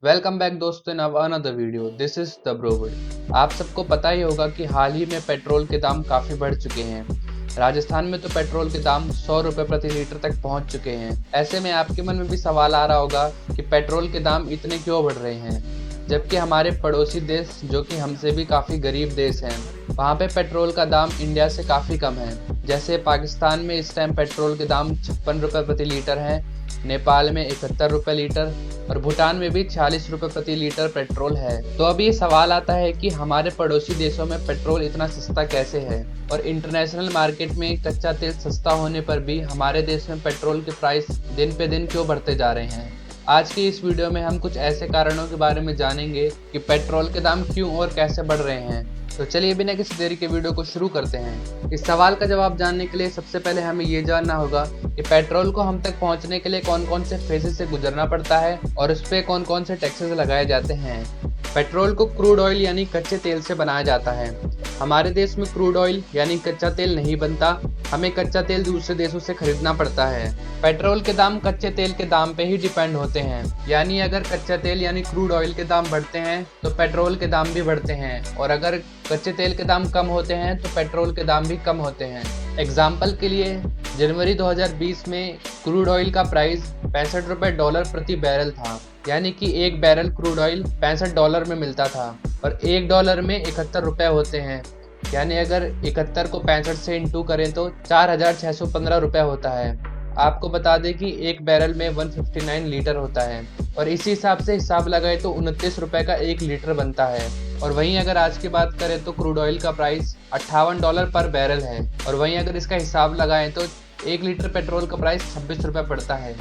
Welcome back दोस्तों in another video. This is the Browood. आप सबको पता ही होगा कि हाल ही में पेट्रोल के दाम काफ़ी बढ़ चुके हैं। राजस्थान में तो पेट्रोल के दाम 100 रुपये प्रति लीटर तक पहुंच चुके हैं। ऐसे में आपके मन में भी सवाल आ रहा होगा कि पेट्रोल के दाम इतने क्यों बढ़ रहे हैं, जबकि हमारे पड़ोसी देश जो कि हमसे भी काफ़ी गरीब देश हैं, वहाँ पे पेट्रोल का दाम इंडिया से काफ़ी कम है। जैसे पाकिस्तान में इस टाइम पेट्रोल के दाम 56 रुपये प्रति लीटर हैं, नेपाल में 71 रुपये लीटर और भूटान में भी 46 रुपये प्रति लीटर पेट्रोल है। तो अब ये सवाल आता है कि हमारे पड़ोसी देशों में पेट्रोल इतना सस्ता कैसे है और इंटरनेशनल मार्केट में कच्चा तेल सस्ता होने पर भी हमारे देश में पेट्रोल के प्राइस दिन पे दिन क्यों बढ़ते जा रहे हैं। आज की इस वीडियो में हम कुछ ऐसे कारणों के बारे में जानेंगे कि पेट्रोल के दाम क्यों और कैसे बढ़ रहे हैं। तो चलिए बिना किसी देरी के वीडियो को शुरू करते हैं। इस सवाल का जवाब जानने के लिए सबसे पहले हमें ये जानना होगा कि पेट्रोल को हम तक पहुंचने के लिए कौन कौन से फेजेस से गुजरना पड़ता है और उस पर कौन कौन से टैक्सेस लगाए जाते हैं। पेट्रोल को क्रूड ऑयल यानी कच्चे तेल से बनाया जाता है। हमारे देश में क्रूड ऑयल यानी कच्चा तेल नहीं बनता, हमें कच्चा तेल दूसरे देशों से खरीदना पड़ता है। पेट्रोल के दाम कच्चे तेल के दाम पे ही डिपेंड होते हैं, यानी अगर कच्चा तेल यानी क्रूड ऑयल के दाम बढ़ते हैं तो पेट्रोल के दाम भी बढ़ते हैं, और अगर कच्चे तेल के दाम कम होते हैं तो पेट्रोल के दाम भी कम होते हैं। एग्जाम्पल के लिए जनवरी 2020 में क्रूड ऑयल का प्राइस $65 प्रति बैरल था, यानी कि एक बैरल क्रूड ऑयल $65 में मिलता था और $1 में 71 रुपये होते हैं, यानी अगर 71 को 65 से इंटू करें तो 4,615 रुपये होता है। आपको बता दें कि एक बैरल में 159 लीटर होता है और इसी हिसाब से हिसाब लगाए तो 29 रुपये का 1 लीटर बनता है। और वहीं अगर आज की बात करें तो क्रूड ऑयल का प्राइस $58 पर बैरल है, और वहीं अगर इसका हिसाब लगाएं तो 1 लीटर पेट्रोल का प्राइस 26 रुपये पड़ता है।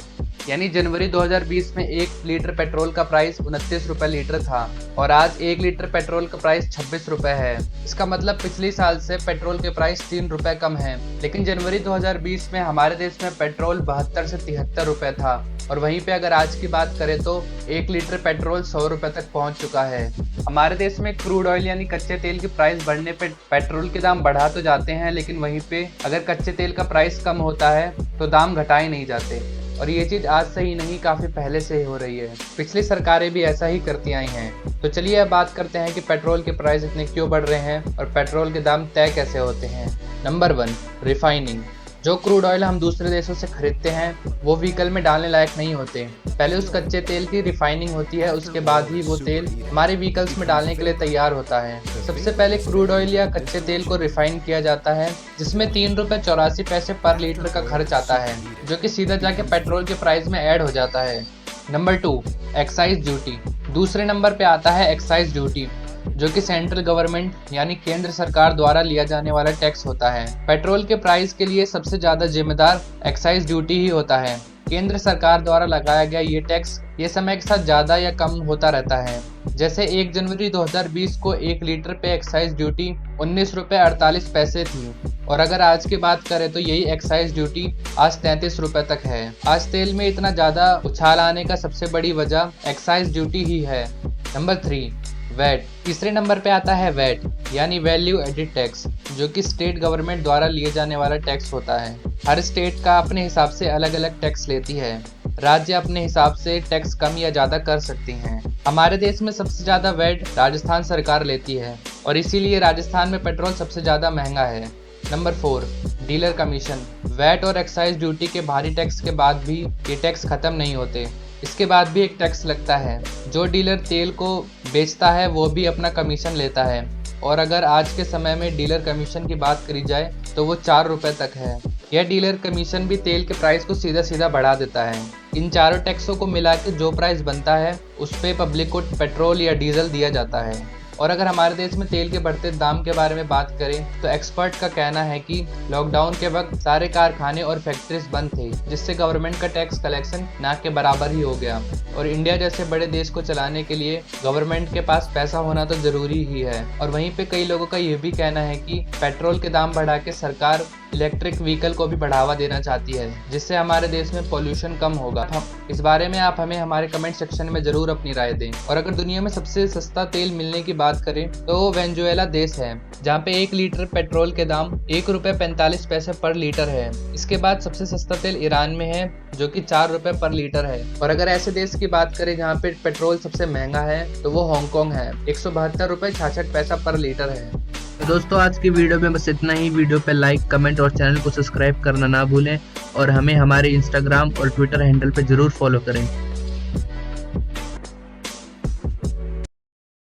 यानी जनवरी 2020 में 1 लीटर पेट्रोल का प्राइस 29 रुपये लीटर था और आज 1 लीटर पेट्रोल का प्राइस 26 रुपये है। इसका मतलब पिछले साल से पेट्रोल के प्राइस 3 रुपये कम है। लेकिन जनवरी 2020 में हमारे देश में पेट्रोल 72 से 73 रुपये था, और वहीं पे अगर आज की बात करें तो 1 लीटर पेट्रोल 100 रुपये तक पहुंच चुका है। हमारे देश में क्रूड ऑयल यानी कच्चे तेल की प्राइस बढ़ने पे पेट्रोल के दाम बढ़ा तो जाते हैं, लेकिन वहीं पे अगर कच्चे तेल का प्राइस कम होता है तो दाम घटाए नहीं जाते। और ये चीज़ आज से ही नहीं, काफ़ी पहले से ही हो रही है। पिछली सरकारें भी ऐसा ही करती आई हैं। तो चलिए अब बात करते हैं कि पेट्रोल के प्राइस इतने क्यों बढ़ रहे हैं और पेट्रोल के दाम तय कैसे होते हैं। Number 1, refining. जो क्रूड ऑयल हम दूसरे देशों से खरीदते हैं वो व्हीकल में डालने लायक नहीं होते। पहले उस कच्चे तेल की रिफाइनिंग होती है, उसके बाद ही वो तेल हमारे व्हीकल्स में डालने के लिए तैयार होता है। सबसे पहले क्रूड ऑयल या कच्चे तेल को रिफाइन किया जाता है, जिसमें 3 रुपये 84 पैसे पर लीटर का खर्च आता है, जो कि सीधा जाके पेट्रोल के प्राइस में ऐड हो जाता है। Number 2, excise duty. दूसरे नंबर पे आता है एक्साइज ड्यूटी, जो कि सेंट्रल गवर्नमेंट यानी केंद्र सरकार द्वारा लिया जाने वाला टैक्स होता है। पेट्रोल के प्राइस के लिए सबसे ज्यादा जिम्मेदार एक्साइज ड्यूटी ही होता है। केंद्र सरकार द्वारा लगाया गया ये टैक्स ये समय के साथ ज्यादा या कम होता रहता है। जैसे 1 जनवरी 2020 को 1 लीटर पे एक्साइज ड्यूटी 19 रुपये 48 पैसे थी, और अगर आज की बात करें तो यही एक्साइज ड्यूटी आज 33 रुपये तक है। आज तेल में इतना ज्यादा उछाल आने का सबसे बड़ी वजह एक्साइज ड्यूटी ही है। Number 3, VAT. तीसरे नंबर पे आता है वैट यानी वैल्यू एडिड टैक्स, जो कि स्टेट गवर्नमेंट द्वारा लिए जाने वाला टैक्स होता है। हर स्टेट का अपने हिसाब से अलग अलग टैक्स लेती है। राज्य अपने हिसाब से टैक्स कम या ज़्यादा कर सकती हैं। हमारे देश में सबसे ज़्यादा वैट राजस्थान सरकार लेती है, और इसीलिए राजस्थान में पेट्रोल सबसे ज़्यादा महंगा है। Number 4, dealer commission. वैट और एक्साइज ड्यूटी के भारी टैक्स के बाद भी ये टैक्स खत्म नहीं होते। इसके बाद भी एक टैक्स लगता है। जो डीलर तेल को बेचता है वो भी अपना कमीशन लेता है, और अगर आज के समय में डीलर कमीशन की बात करी जाए तो वो 4 रुपये तक है। यह डीलर कमीशन भी तेल के प्राइस को सीधा सीधा बढ़ा देता है। इन चारों टैक्सों को मिला के जो प्राइस बनता है उस पे पब्लिक को पेट्रोल या डीजल दिया जाता है। और अगर हमारे देश में तेल के बढ़ते दाम के बारे में बात करें तो एक्सपर्ट का कहना है कि लॉकडाउन के वक्त सारे कारखाने और फैक्ट्रीज बंद थे, जिससे गवर्नमेंट का टैक्स कलेक्शन ना के बराबर ही हो गया। और इंडिया जैसे बड़े देश को चलाने के लिए गवर्नमेंट के पास पैसा होना तो जरूरी ही है। और वहीं पे कई लोगों का ये भी कहना है कि पेट्रोल के दाम बढ़ा के सरकार इलेक्ट्रिक व्हीकल को भी बढ़ावा देना चाहती है, जिससे हमारे देश में पोल्यूशन कम होगा। इस बारे में आप हमें हमारे कमेंट सेक्शन में जरूर अपनी राय दें। और अगर दुनिया में सबसे सस्ता तेल मिलने की बात करें तो वो वेनेजुएला देश है, जहाँ पे 1 लीटर पेट्रोल के दाम ₹1.45 पर लीटर है। इसके बाद सबसे सस्ता तेल ईरान में है, जो कि ₹4 पर लीटर है। और अगर ऐसे देश की बात करें जहाँ पे पेट्रोल सबसे महंगा है तो वो हांगकांग है, ₹172.66 पर लीटर है। तो दोस्तों, आज की वीडियो में बस इतना ही। वीडियो पे लाइक, कमेंट और चैनल को सब्सक्राइब करना ना भूलें और हमें हमारे इंस्टाग्राम और ट्विटर हैंडल पे जरूर फॉलो करें।